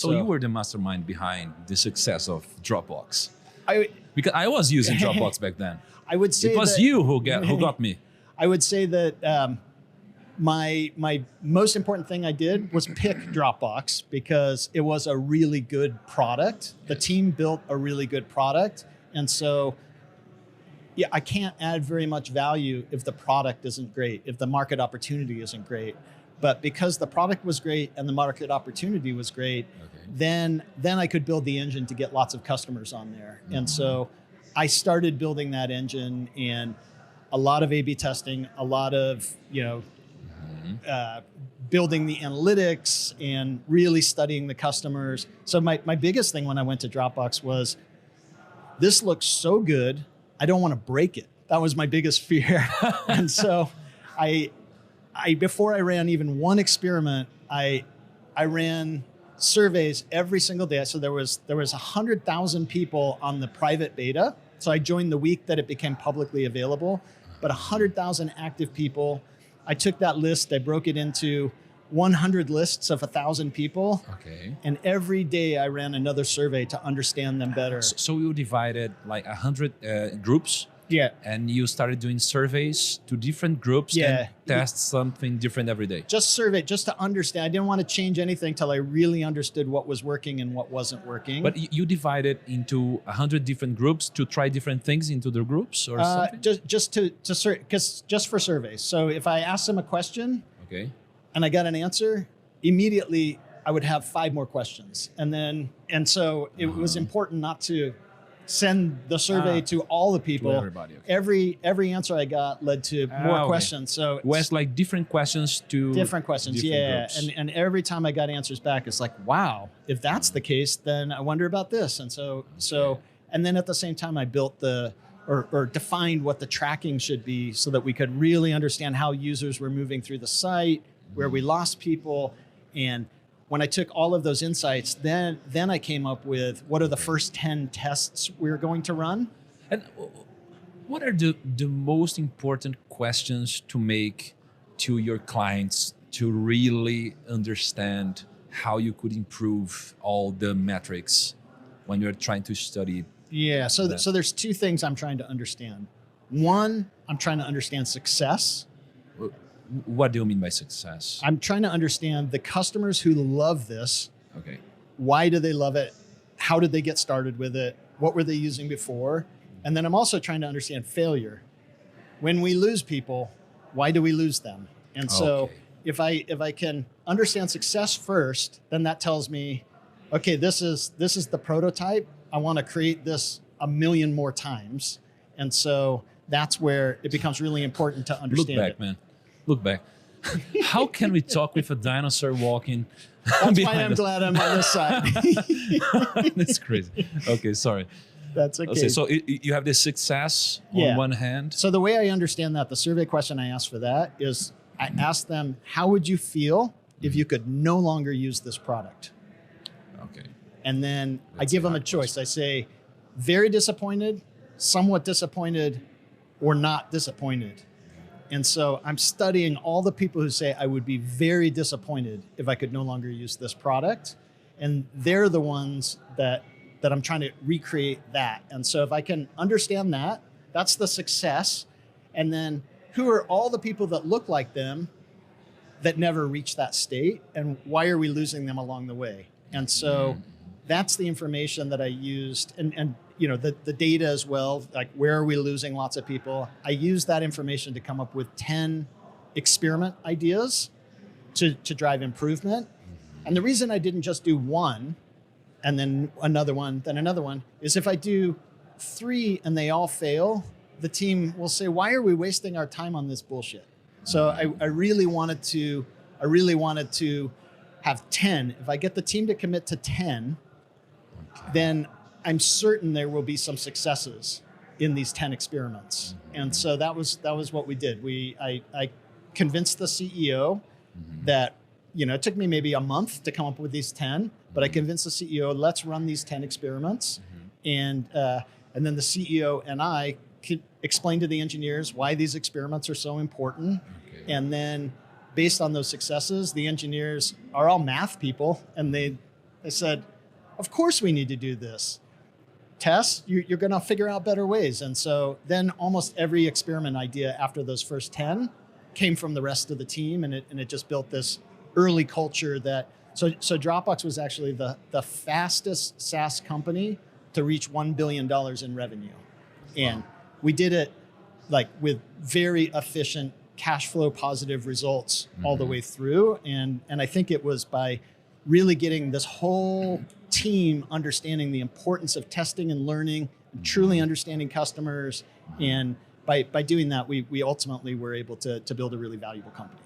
So you were the mastermind behind the success of Dropbox. I, Because I was using Dropbox back then. I would say it was that, you who got me. I would say that my most important thing I did was pick Dropbox because it was a really good product. The team built a really good product. And so, yeah, I can't add very much value if the product isn't great, if the market opportunity isn't great. But because the product was great and the market opportunity was great, then I could build the engine to get lots of customers on there. And so I started building that engine, and a lot of A/B testing, a lot of, building the analytics and really studying the customers. So my biggest thing when I went to Dropbox was, this looks so good, I don't want to break it. That was my biggest fear. And so I before I ran even one experiment, I ran surveys every single day. So there was 100,000 people on the private beta. So I joined the week that it became publicly available, but 100,000 active people. I took that list, I broke it into 100 lists of 1,000 people. Okay. And every day I ran another survey to understand them better. So you divided like 100 groups. Yeah. And you started doing surveys to different groups and test something different every day. Just survey, just to understand. I didn't want to change anything till I really understood what was working and what wasn't working. But you divided into 100 different groups to try different things into the groups or something? Just for surveys. So if I asked them a question, okay, and I got an answer, immediately I would have 5 more questions. And so it was important not to send the survey to all the people. To everybody, okay. Every answer I got led to more questions. So it was like different questions to different questions, groups. And every time I got answers back, it's like, wow, if that's the case, then I wonder about this. And so and then at the same time I built or defined what the tracking should be so that we could really understand how users were moving through the site, where we lost people. And when I took all of those insights, then I came up with what are the first 10 tests we're going to run. And what are the most important questions to make to your clients to really understand how you could improve all the metrics when you're trying to study? Yeah, so there's 2 things I'm trying to understand. One, I'm trying to understand success. What do you mean by success? I'm trying to understand the customers who love this. Okay. Why do they love it? How did they get started with it? What were they using before? And then I'm also trying to understand failure. When we lose people, why do we lose them? And so if I can understand success first, then that tells me, okay, this is the prototype. I want to create this 1 million more times. And so that's where it becomes really important to understand Look back, man. Look back. How can we talk with a dinosaur walking? That's why I'm glad I'm on this side. That's crazy. Okay, sorry. That's okay. So you have this success on one hand. So the way I understand that, the survey question I asked for that is, I asked them, how would you feel if you could no longer use this product? Okay. And then I give them a choice. I say, very disappointed, somewhat disappointed, or not disappointed. And so I'm studying all the people who say I would be very disappointed if I could no longer use this product. And they're the ones that I'm trying to recreate that. And so if I can understand that, that's the success. And then who are all the people that look like them that never reach that state? And why are we losing them along the way? And so that's the information that I used. And the data as well, like where are we losing lots of people? I used that information to come up with 10 experiment ideas to drive improvement. And the reason I didn't just do one and then another one, is if I do 3 and they all fail, the team will say, why are we wasting our time on this bullshit? So I really wanted to have 10. If I get the team to commit to 10, then I'm certain there will be some successes in these 10 experiments. And so that was what we did. I convinced the CEO that, it took me maybe a month to come up with these 10, but I convinced the CEO, let's run these 10 experiments. And then the CEO and I could explain to the engineers why these experiments are so important. Okay. And then based on those successes, the engineers are all math people, and They said, of course we need to do this. Test, you're going to figure out better ways. And so then almost every experiment idea after those first 10 came from the rest of the team, and it just built this early culture that, so Dropbox was actually the fastest SaaS company to reach $1 billion in revenue. And we did it like with very efficient cash flow positive results all the way through. And I think it was by really getting this whole team understanding the importance of testing and learning, and truly understanding customers. And by doing that, we ultimately were able to build a really valuable company.